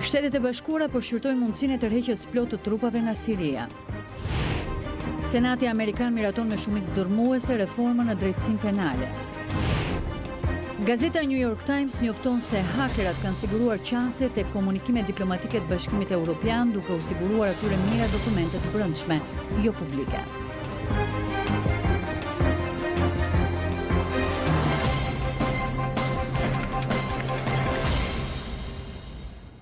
Shtetet e Bashkuara përshkruajnë mundësinë e tërheqjes plot të trupave nga Siria. Senati Amerikan miraton me shumicë dërmuese reformën në drejtësinë penale. Gazeta New York Times njofton se hakerat kanë siguruar qasje tek komunikimet diplomatike të Bashkimit Evropian duke u siguruar atyre mira dokumente të brendshme, jo publike.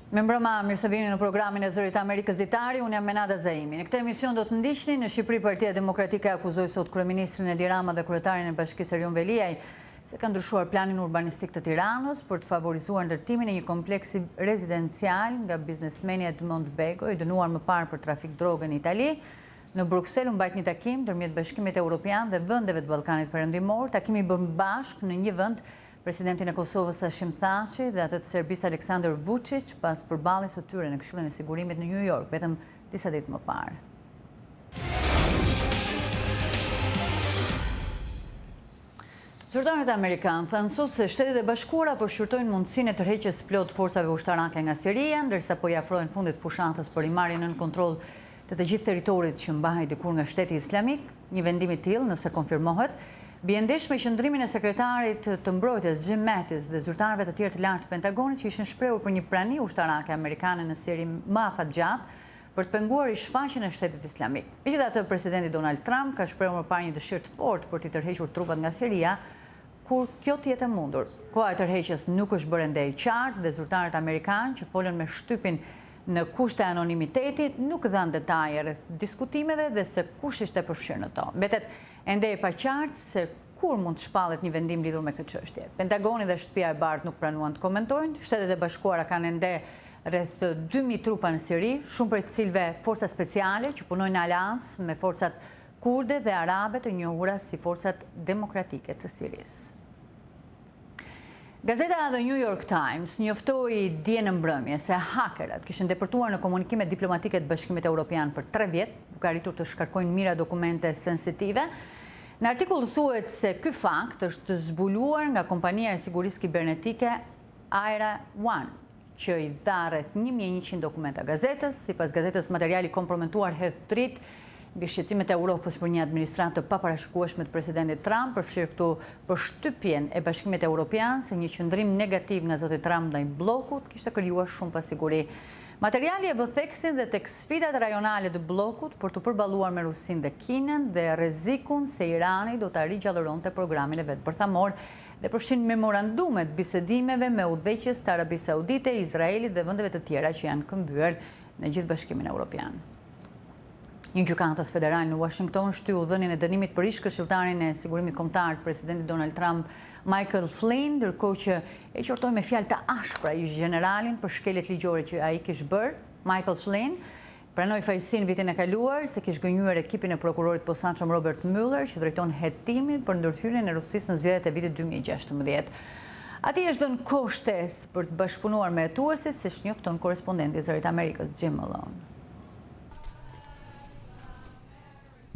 Me mbrëma, mirë se vini në programin e Zërit Amerikës Ditari, unë jam Menada Zaimi. Në këtë emision do të ndiqni në Shqipëri Partia Demokratike akuzoi sot kryeministrin Edi Rama dhe kryetarin e Bashkisë Erion Veliaj se ka ndryshuar planin urbanistik të Tiranës për të favorizuar ndërtimin e një kompleksi rezidencial nga biznesmeni Edmond Bego, i dënuar më parë për trafik droge në Itali. Në Bruksel u mbajt një takim ndërmjet Bashkimit Evropian dhe vendeve të Ballkanit Perëndimor. Takimi bën bashkë në një vend presidentin e Kosovës Hashim Thaçi dhe atë të Serbisë Aleksandar Vučić pas përballjes së tyre në Këshillin e Sigurimit në New York vetëm disa ditë më parë. Zyrtarët amerikanë thënë sot se Shtetet e Bashkuara përshkruajnë mundësinë e tërheqjes plot forcave ushtarake nga Siria, ndërsa po i afrojnë fundit fushatës për rimarrjen nën kontroll të gjithë territorit që mbahej dikur nga Shteti Islamik. Një vendim i tillë, nëse konfirmohet, bie ndesh me qëndrimin e sekretarit të mbrojtjes Jim Mattis dhe zyrtarëve të tjerë të lartë të Pentagonit që ishin shprehur për një prani ushtarake amerikane në Siri më afatgjatë për të penguar rishfaqjen e Shtetit Islamik. Megjithatë, presidenti Donald Trump ka shprehur më parë një dëshirë të fortë për të tërhequr trupat nga Siria, kur kjo të jetë e mundur. Koha e tërheqjes nuk është bërë ende e qartë dhe zyrtarët amerikanë që folën me shtypin në kushte anonimiteti nuk dhanë detaje rreth diskutimeve dhe se kush ishte përfshirë në to. Mbetet ende e paqartë se kur mund të shpallet një vendim lidhur me këtë çështje. Pentagoni dhe Shtëpia e Bardhë nuk pranuan të komentojnë. Shtetet e Bashkuara kanë ende rreth 2000 trupa në Siri, shumë prej të cilëve forca speciale që punojnë në aleancë me forcat kurde dhe arabe të njohura si forcat demokratike të Sirisë. Gazeta The New York Times njoftoi dje në mbrëmje se hakerat kishin depërtuar në komunikimet diplomatike të Bashkimit Evropian për 3 vjet, duke arritur të shkarkojnë mira dokumente sensitive. Në artikull thuhet se ky fakt është zbuluar nga kompania e sigurisë kibernetike Aira One, që i dha rreth 1100 dokumenta gazetës. Sipas gazetës, materiali komprometuar hedh dritë mbi shqetësimet e Europës për një administratë të paparashikueshme të presidentit Trump, përfshirë këtu përshtypjen e Bashkimit Evropian se një qëndrim negativ nga zoti Trump ndaj bllokut kishte krijuar shumë pasiguri. Materiali e bë theksin dhe tek sfidat rajonale të bllokut për të përballuar me Rusinë dhe Kinën dhe rrezikun se Irani do ta rigjallëronte programin e vet bërthamor dhe përfshin memorandumet bisedimeve me udhëheqjes të Arabisë Saudite, Izraelit dhe vendeve të tjera që janë këmbyer në gjithë Bashkimin Evropian. Një gjykatës federal në Washington shtyu dhënien e dënimit për ish-këshilltarin e sigurimit kombëtar të presidentit Donald Trump, Michael Flynn, ndërkohë që e qortoi me fjalë të ashpra ish-generalin për shkeljet ligjore që ai kishte bërë. Michael Flynn pranoi fajësinë vitin e kaluar se kishte gënjur ekipin e prokurorit posaçëm Robert Mueller që drejton hetimin për ndërhyrjen e Rusisë në zgjedhjet e vitit 2016. Atij është dhënë kohë shtesë për të bashkëpunuar me hetuesit, siç njofton korrespondenti i Zërit Amerikës Jim Malone.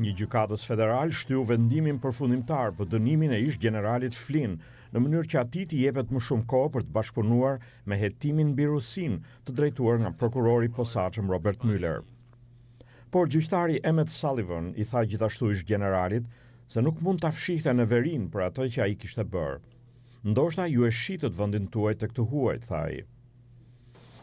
Një gjykatës federal shtyu vendimin përfundimtar për dënimin e ish-generalit Flynn në mënyrë që atij t'i jepet më shumë kohë për të bashkëpunuar me hetimin mbi Rusinë të drejtuar nga prokurori posaçëm Robert Mueller. Por gjyqtari Emmett Sullivan i tha gjithashtu ish-generalit se nuk mund ta fshihte në verin për atë që ai kishte bërë. Ndoshta ju e shitët vendin tuaj të këtë huaj, tha ai.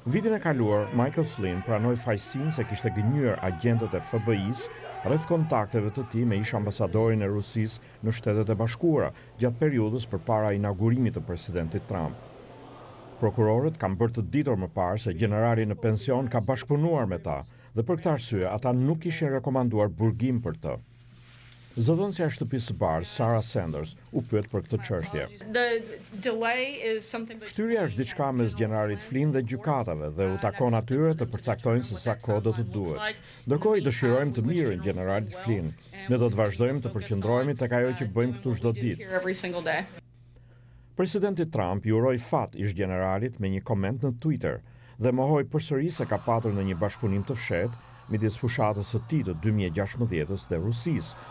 Vitin e kaluar, Michael Flynn pranoi fajësinë se kishte gënjur agjentët e FBI-s rreth kontakteve të tij me ish-ambasadorin e Rusisë në Shtetet e Bashkuara gjatë periudhës përpara inaugurimit të presidentit Trump. Prokurorët kanë bërë të ditur më parë se generali në pension ka bashkëpunuar me ta dhe për këtë arsye ata nuk kishin rekomanduar burgim për të. Zëdhënësja e Shtëpisë së Bardhë, Sarah Sanders, u pyet për këtë çështje. Shtyrja është diçka mes generalit Flynn dhe gjykatave dhe u takon atyre të përcaktojnë se sa kohë do të duhet. Ndërkohë i dëshirojmë të mirën generalit Flynn. Ne do të vazhdojmë të përqendrohemi tek ajo që bëjmë këtu çdo ditë. Presidenti Trump i uroi fat ish-generalit me një koment në Twitter dhe mohoi përsëri se ka patur në një bashkëpunim të fshehtë midis fushatës së tij të 2016 dhe Rusisë.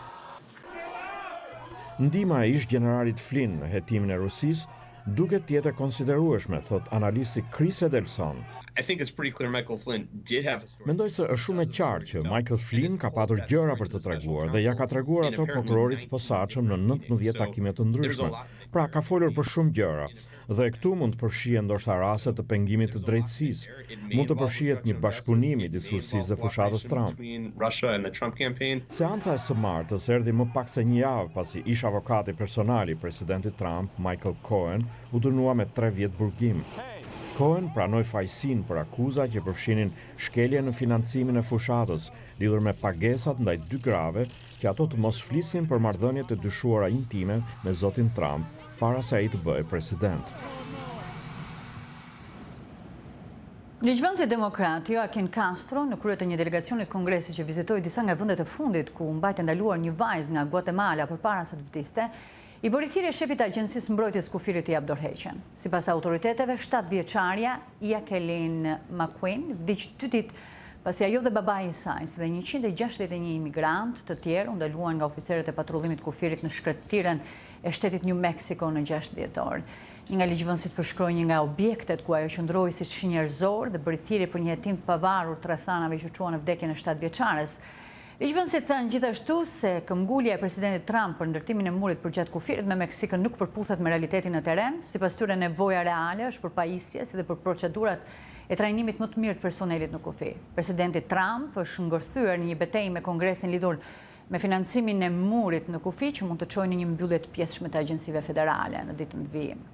Ndihma e ish-generalit Flynn në hetimin e Rusisë duket të jetë e konsiderueshme, thot analisti Chris Edelson. I think it's pretty clear Michael Flynn did have a story. Mendoj se është shumë e qartë që Michael Flynn ka patur gjëra për të treguar dhe ja ka treguar ato prokurorit të posaçëm në 19 takime të ndryshme. Pra ka folur për shumë gjëra. Dhe këtu mund të përfshihen ndoshta raste të pengimit të drejtësisë. Mund të përfshihet një bashkëpunim i diskursit dhe fushatës Trump. Seanca e së martës erdhi më pak se një javë pasi ish avokati personal i presidentit Trump, Michael Cohen, u dënua me 3 vjet burgim. Cohen pranoi fajsin për akuza që përfshinin shkelje në financimin e fushatës, lidhur me pagesat ndaj 2 grave që ato të mos flisnin për marrëdhëniet e dyshuara intime me zotin Trump para se ai të bëhej president. Ligjvënësi demokrat Joaquin Castro, në krye të një delegacioni të Kongresit që vizitoi disa nga vendet e fundit ku mbajtë ndaluar një vajzë nga Guatemala përpara se të vdiste, i bëri thirrje shefit të Agjencisë Mbrojtjes Kufirit të jap dorëheqjen. Sipas autoriteteve, 7 vjeçaria Jacqueline McQueen vdiq 2 ditë pasi ajo dhe babai i saj, si dhe 161 imigrant të tjerë u ndaluan nga oficerët e patrullimit kufirit në shkretirën e shtetit New Mexico në 6 dhjetor. Një nga ligjvënësit përshkroi një nga objektet ku ajo qëndroi si shenjërzor dhe bëri thirrje për një hetim të pavarur të rrethanave që quhen në vdekjen e 7 vjeçares. Ligjvënësit thënë gjithashtu se këmbgulja e presidentit Trump për ndërtimin e murit përgjatë kufirit me Meksikën nuk përputhet me realitetin në terren, sipas tyre nevoja reale është për pajisje si dhe për procedurat e trajnimit më të mirë të personelit në kufi. Presidenti Trump është ngërthyer në një betejë me Kongresin lidhur me financimin e murit në kufi që mund të çojë në një mbyllje të pjesshme të agjencive federale në ditën e vijim.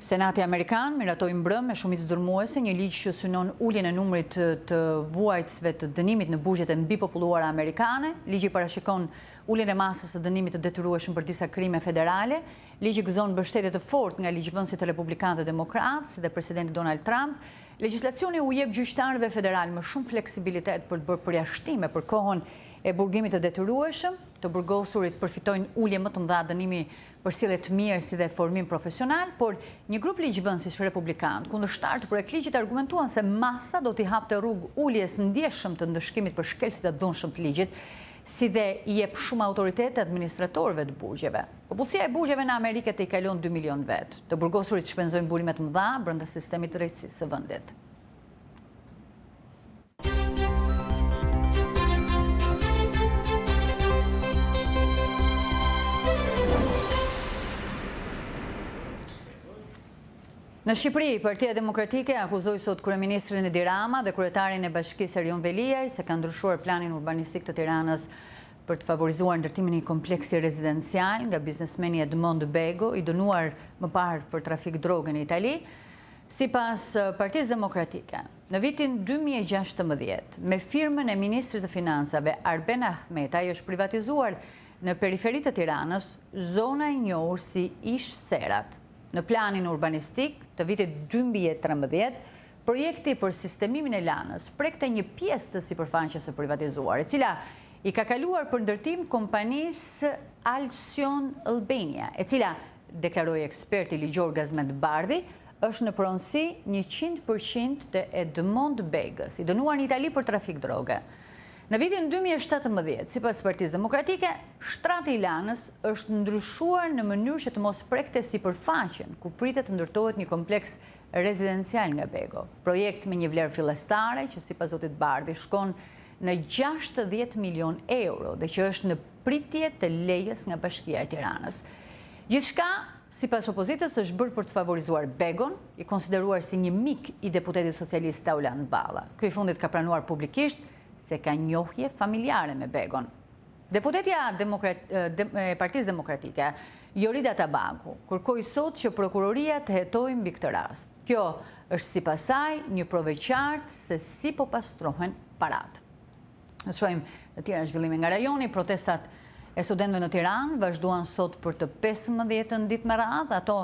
Senati Amerikan miratoi mbrëm me shumicë dërmuese një ligj që synon uljen e numrit të vuajtësve të dënimit në buzhet e mbipopulluara amerikane. Ligji parashikon uljen e masës së dënimit të detyrueshëm për disa krime federale. Ligji gëzon mbështetje të fortë nga ligjvënësit republikanë dhe demokratë, si dhe presidenti Donald Trump. Legjislacioni u jep gjyqtarëve federal më shumë fleksibilitet për të bërë përjashtime për kohën e burgimit të detyrueshëm. Të burgosurit përfitojnë ulje më të mëdha dënimi për sjellje të mirë si dhe formim profesional, por një grup ligjvënësish republikan kundërshtar të projektligjit argumentuan se masa do t'i hapte rrugë uljes ndjeshëm të ndëshkimit për shkelësit e dhunshëm të ligjit, si dhe i jep shumë autoritet administratorëve të burgjeve. Popullsia e burgjeve në Amerikë i kalon 2 milion vet. Të burgosurit shpenzojnë burime të mëdha brenda sistemit të drejtësisë së vendit. Në Shqipëri, Partia Demokratike akuzoi sot kryeministrin Edi Rama dhe kryetarin e Bashkisë Erion Veliaj se kanë ndryshuar planin urbanistik të Tiranës për të favorizuar ndërtimin e një kompleksi rezidencial nga biznesmeni Edmond Bego, i dënuar më parë për trafik droge në Itali. Sipas Partisë Demokratike, në vitin 2016, me firmën e ministrit të Financave Arben Ahmetaj është privatizuar në periferi të Tiranës zona e njohur si Ish Serat. Në planin urbanistik të vitit 2013, projekti për sistemimin e lanës prekte një pjesë të sipërfaqes së privatizuar, e cila i ka kaluar për ndërtim kompanisë Alcyon Albania, e cila, deklaroi eksperti ligjor Gazmet Bardhi, është në pronësi 100% të Edmond Begës, i dënuar në Itali për trafik droge. Në vitin 2017, sipas Partisë Demokratike, shtrati i lanës është ndryshuar në mënyrë që të mos prekte sipërfaqen, ku pritet të ndërtohet një kompleks rezidencial nga Bego. Projekt me një vlerë fillestare që sipas zotit Bardhi shkon në 60 milion euro dhe që është në pritje të lejes nga Bashkia e Tiranës. Gjithçka, sipas opozitës, është bërë për të favorizuar Begon, i konsideruar si një mik i deputetit socialist Taulan Balla. Ky i fundit ka pranuar publikisht se ka njohje familjare me Begon. Deputetja e Partisë Demokratike, Jorida Tabaku, kërkoi sot që prokuroria të hetojë mbi këtë rast. Kjo është sipas saj një provë e qartë se si po pastrohen paratë. Ne shohim të tjera zhvillime nga rajoni, protestat e studentëve në Tiranë vazhduan sot për të 15 ditë me radhë.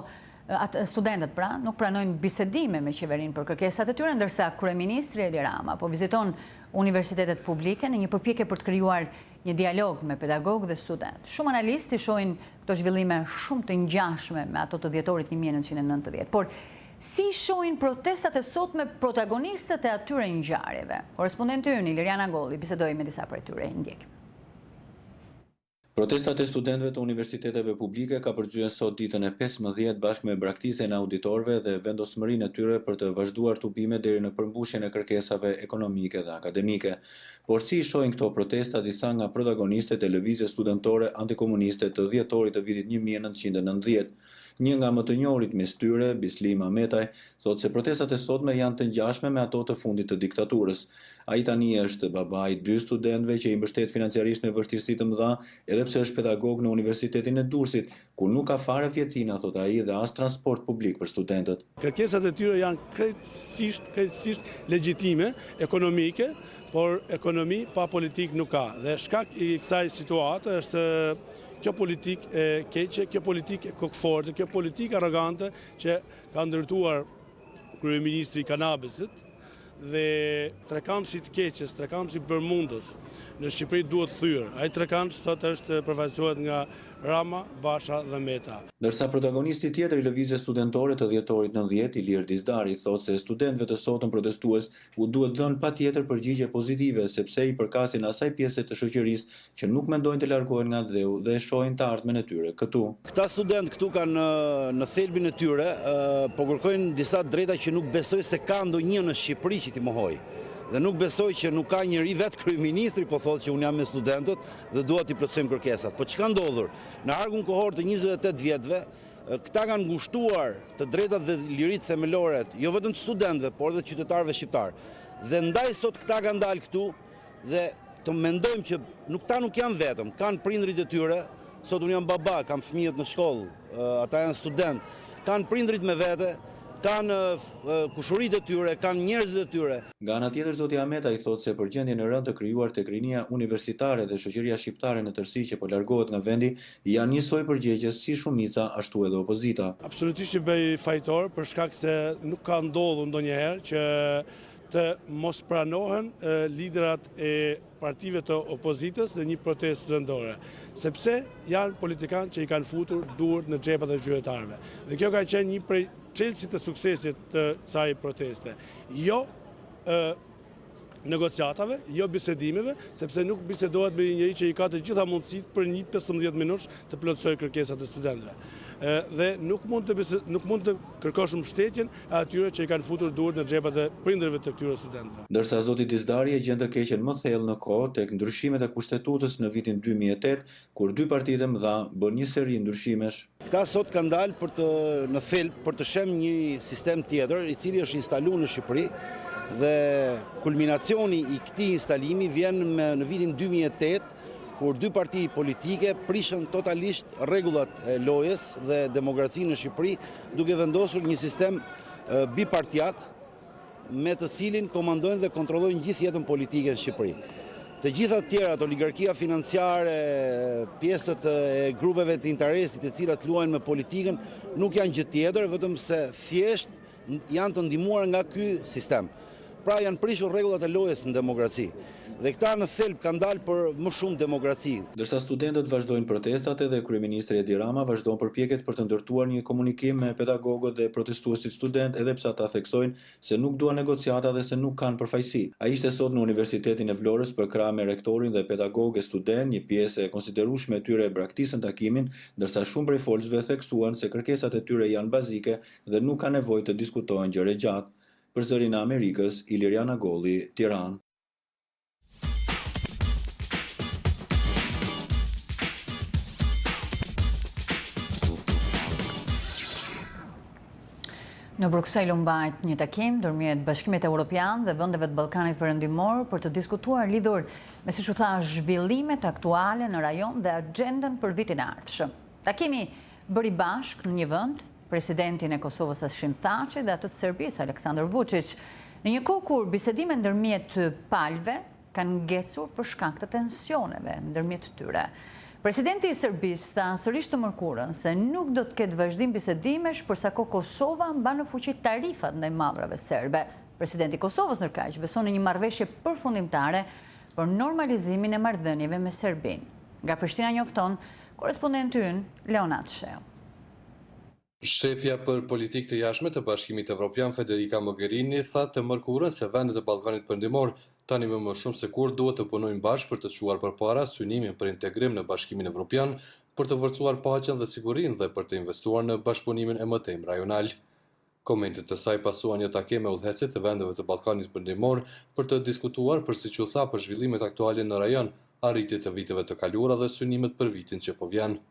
Studentët nuk pranojnë bisedime me qeverinë për kërkesat e tyre, ndërsa kryeministri Edi Rama po viziton universitetet publike në një përpjekje për të krijuar një dialog me pedagogë dhe studentë. Shumë analistë shohin këto zhvillime shumë të ngjashme me ato të dhjetorit 1990. Por si shohin protestat e sotme protagonistët e atyre ngjarjeve? Korrespondenti ynë Liriana Golli bisedoi me disa prej tyre. Ndjekim. Protestat e studentëve të universiteteve publike ka përgjyen sot ditën e 15 bashkë me braktisjen e auditorëve dhe vendosmërinë e tyre për të vazhduar tubime deri në përmbushjen e kërkesave ekonomike dhe akademike. Por si i shohin këto protesta disa nga protagonistët e lëvizjes studentore antikomuniste të dhjetorit të vitit 1990. Një nga më të njohurit mes tyre, Bislim Ahmetaj, thotë se protestat e sotme janë të ngjashme me ato të fundit të diktaturës. Ai tani është baba i 2 studentëve që i mbështet financiarisht në vështirësi të mëdha, edhe pse është pedagog në Universitetin e Durrësit, ku nuk ka fare vjetina, thotë ai, dhe as transport publik për studentët. Kërkesat e tyre janë krejtësisht legjitime, ekonomike, por ekonomi pa politik nuk ka. Dhe shkak i kësaj situate është kjo politik e keqe, kjo politik e kokforte, kjo politik arrogante që ka ndërtuar kryeministri i Kanabesit dhe trekançit keqes, trekançit bërmundës në Shqipëri duhet thyer. Ai trekanç sot është përfaqësohet nga Rama, Basha dhe Meta. Ndërsa protagonisti tjetër i lëvizjes studentore të dhjetorit 90, Emisioni Ditari, thotë se studentëve të sotëm protestues u duhet dhënë patjetër përgjigje pozitive sepse i përkasin asaj pjese të shoqërisë që nuk mendojnë të largohen nga dheu dhe e shohin të ardhmen e tyre këtu. Këta studentë këtu kanë në thelbin e tyre po kërkojnë disa drejta që nuk besoj se ka ndonjë në Shqipëri që t'i mohoj. Dhe nuk besoj që nuk ka njëri vetë kryeministri po thotë që unë jam me studentët dhe dua t'i plotësojmë kërkesat. Po çka ndodhur? Në argun kohor të 28 vjetëve, këta kanë ngushtuar të drejtat dhe liritë themelore, jo vetëm të studentëve, por edhe qytetarëve shqiptar. Dhe ndaj sot këta kanë dalë këtu dhe të mendojmë që ta nuk janë vetëm, kanë prindrit e tyre, sot unë jam baba, kam fëmijët në shkollë, ata janë student, kanë prindrit me vete, kanë kushuritë e tyre, kanë njerëzit e tyre. Nga ana tjetër, zoti Ahmetaj thotë se përgjendjen e rëndë të krijuar tek rinia universitare dhe shoqëria shqiptare në tërësi që po largohet nga vendi janë njësoj përgjegjës si shumica ashtu edhe opozita. Absolutisht i bëj fajtor për shkak se nuk ka ndodhur ndonjëherë që të mos pranohen liderat e partive të opozitës dhe një protestë studentore, sepse janë politikanë që i kanë futur duart në xhepat e qytetarëve. Dhe kjo ka qenë një prej çelësit të suksesit të kësaj proteste. Jo negociatave, jo bisedimeve, sepse nuk bisedohet me një njeri që i ka të gjitha mundësitë për një 15 minush të plotësojë kërkesat e studentëve. Dhe nuk mund të kërkosh mbështetjen e atyre që i kanë futur duart në xhepat e prindërve të këtyre studentëve. Ndërsa zoti Ditari e gjen të keqen më thellë në kohë tek ndryshimet e kushtetutës në vitin 2008, kur 2 partitë e mëdha bën një seri ndryshimesh. Këta sot kanë dalë në thelb për të shem një sistem tjetër i cili është instaluar në Shqipëri. Dhe kulminacioni i këtij instalimi vjen në vitin 2008, kur 2 parti politike prishën totalisht rregullat e lojës dhe demokracinë në Shqipëri, duke vendosur një sistem bipartiak me të cilin komandojnë dhe kontrollojnë gjithë jetën politike në Shqipëri. Të gjitha të tjerat, oligarkia financiare, pjesët e grupeve të interesit e cilat luajnë me politikën, nuk janë gjë tjetër, vetëm se thjesht janë të ndihmuar nga ky sistem. Pra janë prishur rregullat e lojës në demokraci. Dhe këta në thelb kanë dalë për më shumë demokraci. Ndërsa studentët vazhdojnë protestat edhe kryeministri Edi Rama vazhdon përpjekjet për të ndërtuar një komunikim me pedagogët dhe protestuesit student, edhe pse ata theksojnë se nuk duan negociata dhe se nuk kanë përfaqësi. Ai ishte sot në Universitetin e Vlorës për krah me rektorin dhe pedagogë student, një pjesë e konsiderueshme e tyre braktisën takimin, ndërsa shumë prej folësve theksuan se kërkesat e tyre janë bazike dhe nuk ka nevojë të diskutohen gjëre gjatë. Për Zërin e Amerikës, Iliriana Golli, Tiranë. Në Bruksel u mbajt një takim ndërmjet Bashkimit Evropian dhe vendeve të Ballkanit Perëndimor për të diskutuar lidhur me, siç u tha, zhvillimet aktuale në rajon dhe agjendën për vitin e ardhshëm. Takimi bëri bashk në një vend presidentin e Kosovës Hashim Thaçi dhe atë të Serbisë Aleksandar Vučić, në një kohë kur bisedimet ndërmjet palëve kanë ngecur për shkak të tensioneve ndërmjet tyre. Presidenti i Serbisë tha sërish të mërkurën se nuk do të ketë vazhdim bisedimesh përsa ko Kosova mban në fuqi tarifat ndaj mallrave serbe. Presidenti i Kosovës ndërkaq beson në një marrëveshje përfundimtare për normalizimin e marrëdhënieve me Serbinë. Nga Prishtina njofton korespondenti ynë Leonat Sheu. Shefja për politikë të jashtme të Bashkimit Evropian Federica Mogherini tha të mërkurën se vendet e Ballkanit Perëndimor tani më shumë se kur duhet të punojnë bashkë për të çuar përpara synimin për integrim në Bashkimin Evropian, për të forcuar paqen dhe sigurinë dhe për të investuar në bashkëpunimin e mëtejmë rajonal. Komentet të saj pasuan një takim me udhëheqësit të vendeve të Ballkanit Perëndimor për të diskutuar për siç u tha për zhvillimet aktuale në rajon, arritjet e viteve të kaluara dhe synimet për vitin që po vjen.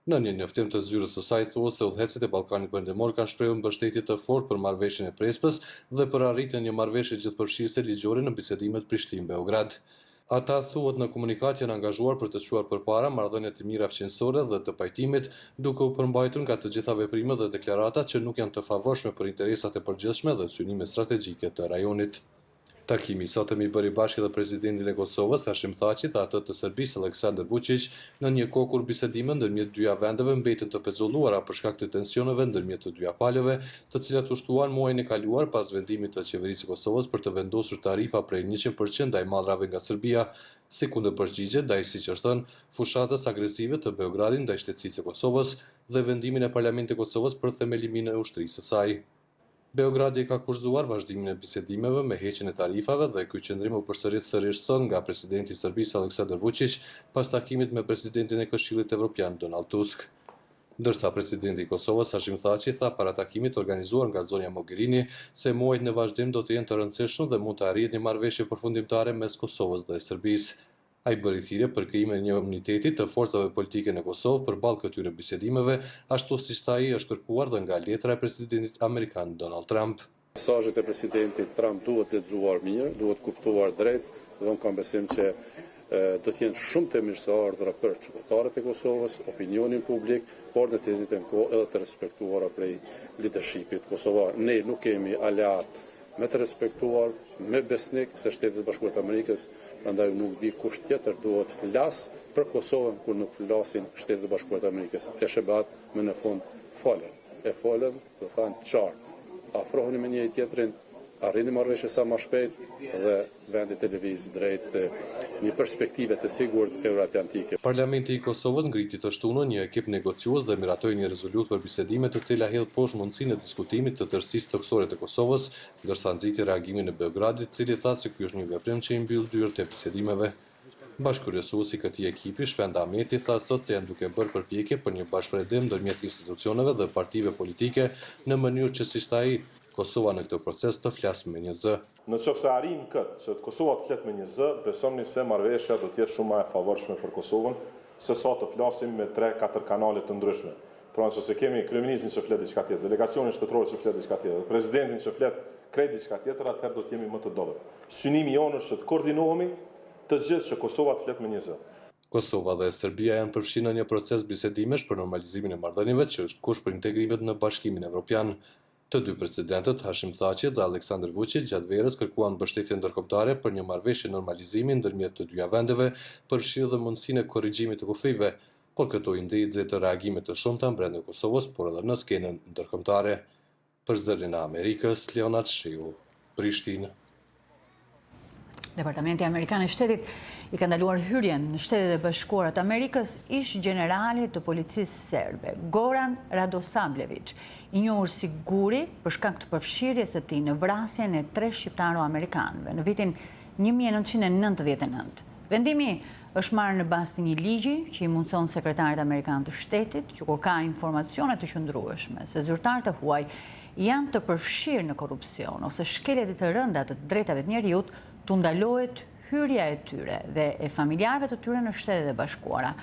Në një njoftim të zyrës së saj thuhet se udhëheqësit e Ballkanit Perëndimor kanë shprehur mbështetje të fortë për marrëveshjen e Prespës dhe për arritjen e një marrëveshje gjithëpërfshirëse ligjore në bisedimet Prishtinë-Beograd. Ata thuhet në komunikat janë angazhuar për të çuar përpara marrëdhënie të mira fqinjësore dhe të pajtimit, duke u përmbajtur nga të gjitha veprimet dhe deklaratat që nuk janë të favorshme për interesat e përgjithshme dhe synimet strategjike të rajonit. Takimi i sotëm i bëri bashkë edhe presidentin e Kosovës, Hashim Thaçi, dhe atë të Serbisë, Aleksandar Vučić, në një kohë kur bisedimet ndërmjet dyja vendeve mbeten të pezulluara për shkak të tensioneve ndërmjet të dyja palëve, të cilat u shtuan muajin e kaluar pas vendimit të qeverisë së Kosovës për të vendosur tarifa prej 100% ndaj madrave nga Serbia, si kundërpërgjigje ndaj, siç është thënë, fushatës agresive të Beogradit ndaj shtetësisë së Kosovës dhe vendimin e Parlamentit të Kosovës për themelimin e ushtrisë së saj. Beogradi ka kurzuar vazhdimin e bisedimeve me heqjen e tarifave dhe ky qendrim u përsërit sërish sot nga presidenti i Serbisë Aleksandar Vučić pas takimit me presidentin e Këshillit Evropian Donald Tusk. Ndërsa presidenti i Kosovës Hashim Thaçi tha para takimit organizuar nga zonja Mogherini se muajt në vazhdim do të jenë të rëndësishëm dhe mund të arrihet një marrëveshje përfundimtare mes Kosovës dhe Serbisë. Ai bëri thirrje për krijimin e një uniteti të forcave politike në Kosovë përballë këtyre bisedimeve, ashtu siç ai është kërkuar dhe nga letra e presidentit amerikan Donald Trump. Mesazhet e presidentit Trump duhet lexuar mirë, duhet kuptuar drejt dhe unë kam besim që do të jenë shumë të mirëseardhura për qytetarët e Kosovës, opinionin publik, por në të njëjtën kohë edhe të respektuara prej leadershipit kosovar. Ne nuk kemi aleat me të respektuar, me besnik se Shtetet e Bashkuara të Amerikës, prandaj nuk di kush tjetër duhet flas për Kosovën kur nuk flasin Shtetet e Bashkuara të Amerikës. E shebat më në fund folën. E folën, do thanë qartë. Afrohuni me njëri tjetrin, arrini marrëveshje sa më shpejt dhe vendi të lëviz drejt një perspektive të sigurt euroatlantike. Parlamenti i Kosovës ngriti të shtunën një ekip negociues dhe miratoi një rezolutë për bisedimet të cila hedh poshtë mundësinë e diskutimit të tërësisë toksore të Kosovës, ndërsa nxiti reagimin e Beogradit, i cili tha se ky është një veprim që i mbyll dyert e bisedimeve. Bashkërrësuesi i këtij ekipi, Shpenda Ahmeti, tha sot se janë duke bërë përpjekje për një bashkëpredim ndërmjet institucioneve dhe partive politike në mënyrë që siç tha ai, Kosova në këtë proces të flasë me një zë. Në qoftë se arrim këtë, që Kosova të flet me një zë, besoni se marrëveshja do të jetë shumë më e favorshme për Kosovën, se sa të flasim me 3-4 kanale të ndryshme. Pra nëse kemi kryeministin që flet diçka tjetër, delegacionin shtetëror që flet diçka tjetër, presidentin që flet krejt diçka tjetër, atëherë do të jemi më të dobët. Synimi jonë është të koordinohemi të gjithë që Kosova të flet me një zë. Kosova dhe Serbia janë përfshirë në një proces bisedimesh për normalizimin e marrëdhënieve që është kusht për integrimet në Bashkimin Evropian. Të dy presidentët, Hashim Thaçi dhe Aleksandar Vučić, gjatë verës kërkuan mbështetje ndërkombëtare për një marrëveshje normalizimi ndërmjet të dyja vendeve, përfshirë dhe mundësinë e korrigjimit të kufive, por këto i nxjerrin të reagime të shumta brenda Kosovës, por edhe në skenën ndërkombëtare. Për Zërin e Amerikës, Leonard Shiu, Prishtinë. Departamenti Amerikan e Shtetit i ka ndaluar hyrjen në Shtetet e Bashkuara të Amerikës ish generali të policisë serbe, Goran Radosavljević, i njohur si Guri për shkak të përfshirjes së tij në vrasjen e 3 shqiptaro-amerikanëve në vitin 1999. Vendimi është marrë në bazë të një ligji që i mundson sekretarit amerikan të shtetit, që kur ka informacione të qëndrueshme se zyrtarët e huaj janë të përfshirë në korrupsion ose shkelje të rënda të drejtave të njerëzit, të ndalohet hyrja e tyre dhe e familjarëve të tyre në Shtetet e Bashkuara.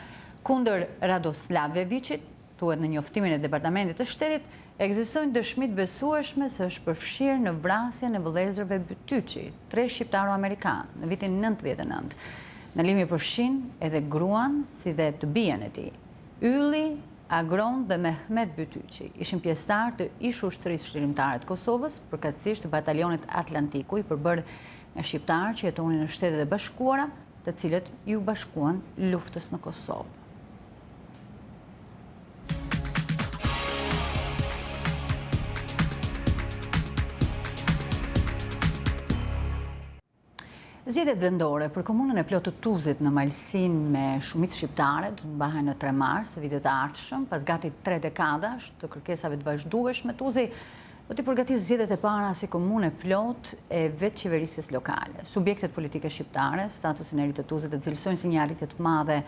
Kundër Radosavljevićit, thuhet në njoftimin e Departamentit të Shtetit, ekzistojnë dëshmi të besueshme se është përfshirë në vrasjen e vëllezërve Bytyçi, 3 shqiptaro-amerikanë, në vitin 99. Ndalimi përfshin edhe gruan si dhe të bijen e tij. Ylli, Agron dhe Mehmet Bytyçi ishin pjesëtar të ish ushtrisë shërimtare të Kosovës, përkatësisht të batalionit Atlantiku i përbërë nga shqiptarë që jetonin në Shtetet e Bashkuara, të cilët ju bashkuan luftës në Kosovë. Zgjedhjet vendore për komunën e plotë të Tuzit në Malsin me shumicë shqiptare do të mbahen në 3 mars, vitet të ardhshëm, pas gati 3 dekadash të kërkesave të vazhdueshme. Tuzi do t'i përgatisë zgjedhjet e para si komunë e plotë e vetë qeverisjes lokale. Subjektet politike shqiptare, statusin e ri të Tuzit e cilësojnë si një arritje të madhe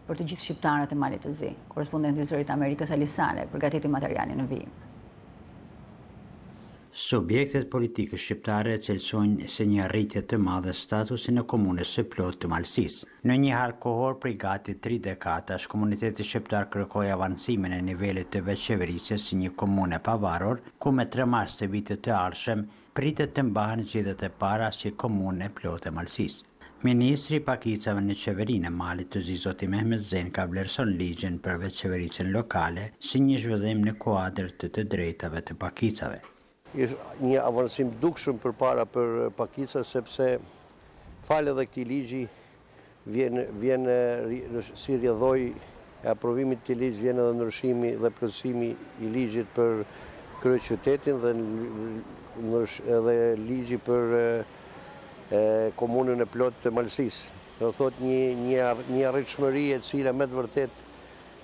për të gjithë shqiptarët e Malit të Zi. Korrespondenti i Zërit Amerikës përgatiti materialin në vijim. Subjektet politike shqiptare cilësojnë se një arritje të madhe statusin e komunës së plotë të Malsisë. Në një harë kohor prej gati 3 dekadash, komuniteti shqiptar kërkoi avancimin e nivelit të veçqeverisjes si një komunë e pavarur, ku me 3 mars të vitit të ardhshëm pritet të mbahen zgjedhjet e para si komunë e plotë e Malsisë. Ministri i pakicave në qeverinë e Malit të Zi zoti Mehmet Zen ka vlerëson ligjin për veçqeverisjen lokale si një zhvillim në kuadër të drejtave të pakicave. Një avancim dukshëm përpara për pakica, sepse falë edhe këtij ligji vjen si rrjedhoj e aprovimit të ligjit, vjen edhe ndryshimi dhe plotësimi i ligjit për kryeqytetin dhe ligji për komunën e plotë të Malsisë. Do thotë një arritshmëri e cila me të vërtet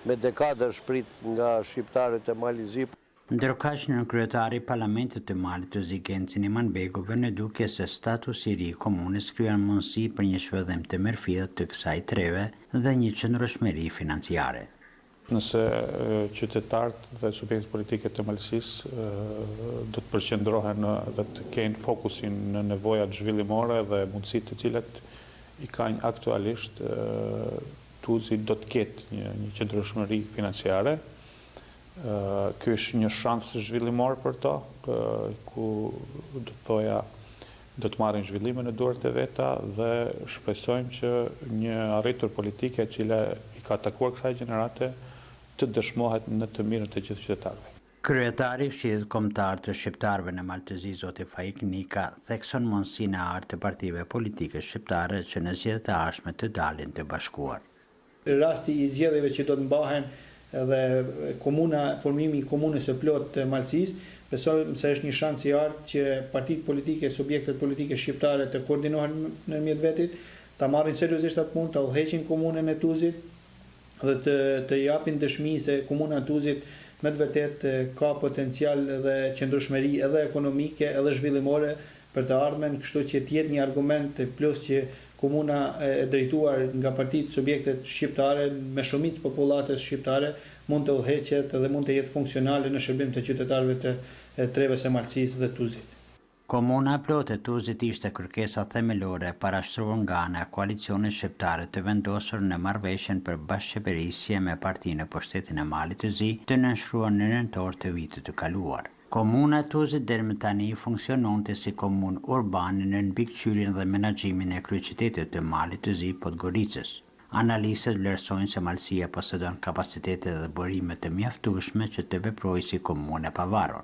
me dekada shprit nga shqiptarët e Malit të Zi. Ndërkaq në kryetari i Parlamentit të Malit të Zi Gencin Imanbegu vënë duke se statusi i ri i komunës kryen mundësi për një shpërdhim të mirëfillt të kësaj treve dhe një qëndrueshmëri financiare. Nëse qytetarët dhe subjektet politike të Malsisë do të përqendrohen dhe të kenë fokusin në nevojat zhvillimore dhe mundësitë të cilat i kanë aktualisht, Tuzi do të ketë një qëndrueshmëri financiare. Ky është një shans zhvillimor për to, ku do të thoja do të marrin zhvillime në duart e veta dhe shpresojmë që një arritur politike e cila i ka takuar kësaj gjenerate të dëshmohet në të mirën të gjithë qytetarëve. Kryetari i Fshidhit Kombëtar të Shqiptarëve në Malë të Zi zoti Faik Nika thekson mundësinë e artë të partive politike shqiptare që në zgjedhjet e ardhshme të dalin të bashkuar. Rasti i zgjedhjeve që do të mbahen dhe formimi i komunës së plotë të Malsisë, besojmë se është një shans i artë që partitë politike, subjektet politike shqiptare të koordinohen në vetit, ta marrin seriozisht atë punë, ta udhëheqin komunën e Tuzit dhe të japin dëshmi se komuna e Tuzit me të vërtet ka potencial dhe qëndrueshmëri edhe ekonomike edhe zhvillimore për të ardhmen, kështu që të jetë një argument plus që komuna e drejtuar nga partitë subjektet shqiptare me shumicë popullatës shqiptare mund të udhëheqet dhe mund të jetë funksionale në shërbim të qytetarëve të treves së Malsisë dhe Tuzit. Komuna e plotë e Tuzit ishte kërkesa themelore parashtruar nga ana e koalicionit shqiptare të vendosur në marrëveshjen për bashkëqeverisje me Partinë e Pushtetit të Malit të Zi të nënshkruar në nëntor të vitit të kaluar. Komuna e Tuzit deri më tani funksiononte si komunë urbane në mbikëqyrjen dhe menaxhimin e kryeqytetit të Malit të Zi Podgoricës. Analistët vlerësojnë se Malësia posedon kapacitete dhe burime të mjaftueshme që të veprojë si komunë e pavarur.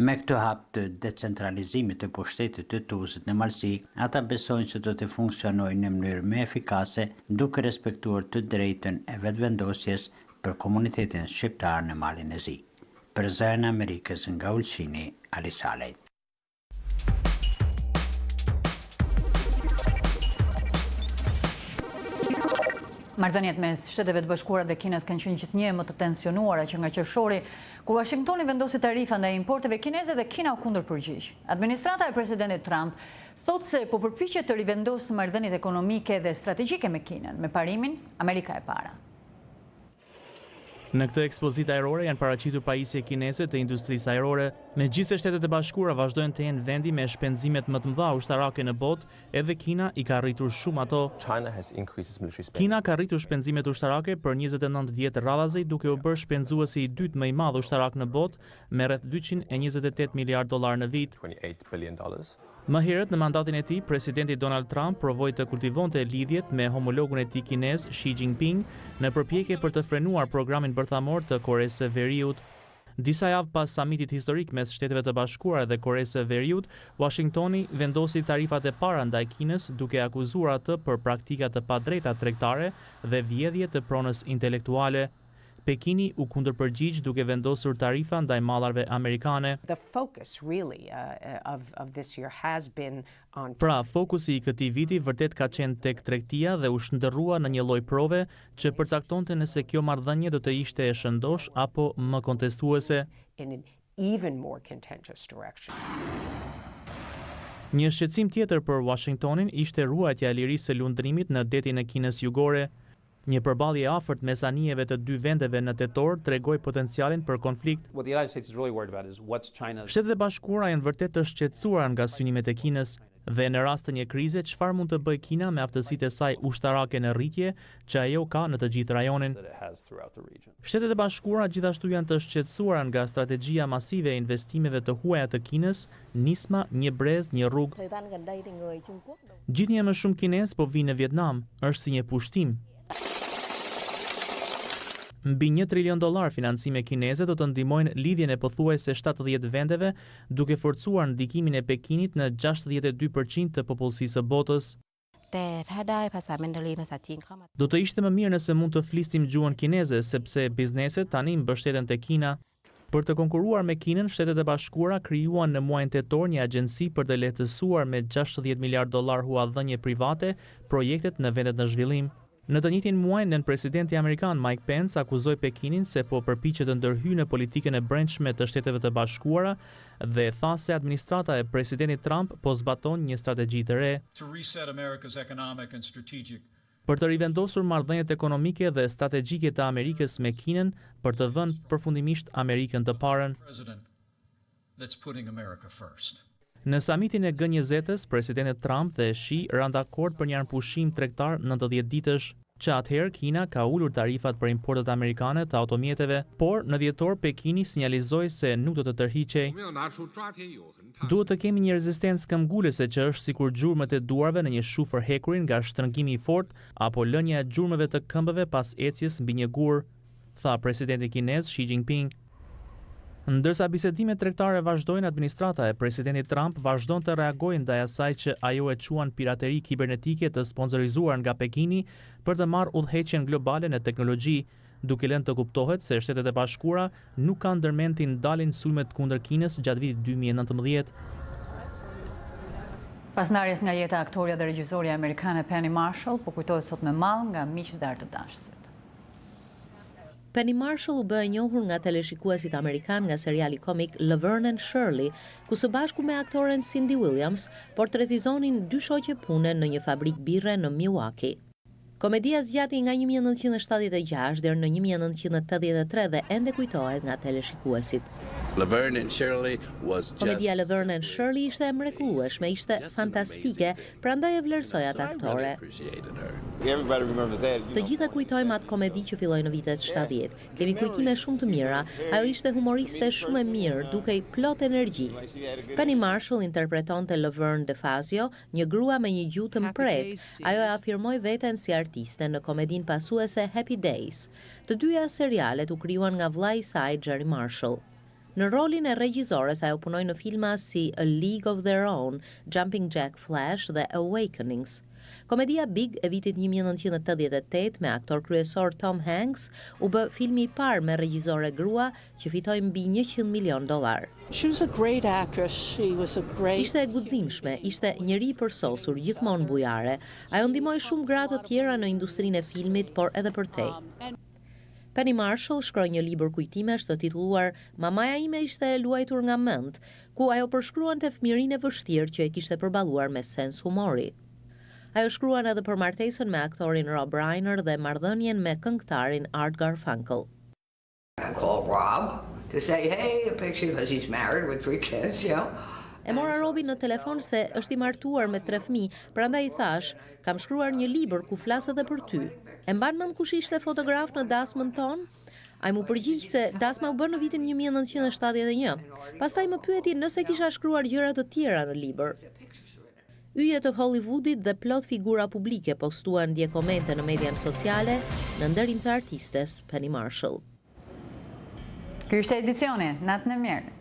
Me këtë hap të decentralizimit të pushtetit të Tuzit në Malësi, ata besojnë se do të funksionojë në mënyrë më efikase duke respektuar të drejtën e vetëvendosjes për komunitetin shqiptar në Malin e Zi. Për Zërin Amerikës nga Ulqini, Ali Salej. Marrëdhëniet mes Shteteve të Bashkuara dhe Kinës kanë qenë gjithnjë më të tensionuara që nga qershori, kur Washingtoni vendosi tarifa ndaj importeve kineze dhe Kina u kundërpërgjigj. Administrata e presidentit Trump thotë se po përpiqet të rivendosë marrëdhëniet ekonomike dhe strategjike me Kinën, me parimin Amerika e para. Në këtë ekspozitë ajrore janë paraqitur pajisje kineze të industrisë ajrore, megjithëse Shtetet e Bashkuara vazhdojnë të jenë vendi me shpenzimet më të mëdha ushtarake në botë, edhe Kina i ka rritur shumë ato. Kina ka rritur shpenzimet ushtarake për 29 vjet radhazi, duke u bërë shpenzuesi i dytë më i madh ushtarak në botë me rreth 228 miliard dollar në vit. Më herët në mandatin e tij, presidenti Donald Trump provoi të kultivonte lidhjet me homologun e tij kinez Xi Jinping në përpjekje për të frenuar programin bërthamor të Koresë së Veriut. Disa javë pas samitit historik mes Shteteve të Bashkuara dhe Koresë së Veriut, Washingtoni vendosi tarifat e para ndaj Kinës duke akuzuar atë për praktika të padrejta tregtare dhe vjedhje të pronës intelektuale. Pekini u kundërpërgjigj duke vendosur tarifa ndaj mallarve amerikane. The focus really of this year has been on Pra, fokusi i këtij viti vërtet ka qenë tek tregtia dhe u shndërrua në një lloj prove që përcaktonte nëse kjo marrëdhënie do të ishte e shëndosh apo më kontestuese. in an even more contentious direction. Një shqetësim tjetër për Washingtonin ishte ruajtja e lirisë së lundrimit në detin e Kinës Jugore. Një përballje e afërt mes anijeve të dy vendeve në tetor tregoi potencialin për konflikt. Shtetet e Bashkuara janë vërtet të shqetësuara nga synimet e Kinës dhe në rast të një krize çfarë mund të bëjë Kina me aftësitë e saj ushtarake në rritje që ajo ka në të gjithë rajonin. Shtetet e Bashkuara gjithashtu janë të shqetësuara nga strategjia masive e investimeve të huaja të Kinës, nisma, një brez, një rrugë. Gjithnjë më shumë kinez po vinë në Vietnam, është si një pushtim. Mbi $1 trilion financime kineze do të ndihmojnë lidhjen e pothuajse 70 vendeve, duke forcuar ndikimin e Pekinit në 62% të popullsisë së botës. Do të ishte më mirë nëse mund të flisnim gjuhën kineze, sepse bizneset tani mbështeten te Kina. Për të konkuruar me Kinën, Shtetet e Bashkuara krijuan në muajin tetor një agjenci për të lehtësuar me $60 miliard huadhënie private projektet në vendet në zhvillim. Në të njëjtin muaj, nën presidenti amerikan Mike Pence akuzoi Pekinin se po përpiqet të ndërhyjë në politikën e brendshme të Shteteve të Bashkuara dhe tha se administrata e presidentit Trump po zbaton një strategji të re. Për të rivendosur marrëdhëniet ekonomike dhe strategjike të Amerikës me Kinën për të vënë përfundimisht Amerikën të parën. Në samitin e G20-s, presidentët Trump dhe Xi ranë dakord për një armpushim tregtar 90 ditësh, që atëherë Kina ka ulur tarifat për importet amerikane të automjeteve, por në dhjetor Pekini sinjalizoi se nuk do të tërhiqej. Duhet të kemi një rezistencë këmbgulese që është sikur gjurmët e duarve në një shufër hekurin nga shtrëngimi i fortë apo lënia e gjurmëve të këmbëve pas ecjes mbi një gur, tha presidenti kinez Xi Jinping. Ndërsa bisedimet tregtare vazhdojnë, administrata e presidentit Trump vazhdon të reagojë ndaj asaj që ajo e quan pirateri kibernetike të sponsorizuar nga Pekini për të marrë udhëheqjen globale në teknologji, duke lënë të kuptohet se Shtetet e Bashkuara nuk kanë ndërmend të ndalin sulmet kundër Kinës gjatë vitit 2019. Pas ndarjes nga jeta e aktoria dhe regjisorja amerikane Penny Marshall, po kujtohet sot me mall nga miq dhe të dashësit. Penny Marshall u bë e njohur nga teleshikuesit amerikan nga seriali komik Laverne and Shirley, ku së bashku me aktoren Cindy Williams portretizonin dy shoqe pune në një fabrik birre në Milwaukee. Komedia zgjati nga 1976 deri në 1983 dhe ende kujtohet nga teleshikuesit. Komedia Laverne and Shirley ishte e mrekullueshme, ishte fantastike, prandaj e vlerësoj atë aktore. Të gjitha kujtojmë atë komedi që filloi në vitet 70. Kemi kujtime shumë të mira. Ajo ishte humoriste shumë e mirë, dukej plot energji. Penny Marshall interpretonte Laverne DeFazio, një grua me një gjuhë të mpret. Ajo e afirmoi veten si artiste në komedin pasuese Happy Days. Të dyja serialet u krijuan nga vllai i saj Jerry Marshall. Në rolin e regjizores ajo punoi në filma si A League of Their Own, Jumping Jack Flash dhe Awakenings. Komedia Big e vitit 1988 me aktor kryesor Tom Hanks u bë filmi i parë me regjizore grua që fitoi mbi $100 milion. Ishte e guximshme, ishte njeri i përsosur, gjithmonë bujare. Ajo ndihmoi shumë gra të tjera në industrinë e filmit, por edhe për te. Penny Marshall shkroi një libër kujtimesh të titulluar Mamaja ime ishte e luajtur nga mend, ku ajo përshkruante fëmirinë e vështirë që e kishte përballuar me sens humori. Ajo shkruan edhe për martesën me aktorin Rob Reiner dhe marrëdhënien me këngëtarin Art Garfunkel. I called Rob to say, hey, because he's married with 3 kids, you know. E mora Robin në telefon se është i martuar me 3 fëmijë, prandaj i thash, kam shkruar një libër ku flas edhe për ty. E mban mend kush ishte fotograf në dasmën ton? Ai mu përgjigj se dasma u bë në vitin 1971. Pastaj më pyeti nëse kisha shkruar gjëra të tjera në libër. Yjet të Hollywoodit dhe plot figura publike postuan dje komente në mediat sociale në nderim të artistes Penny Marshall. Ky ishte edicioni, natën e mirë.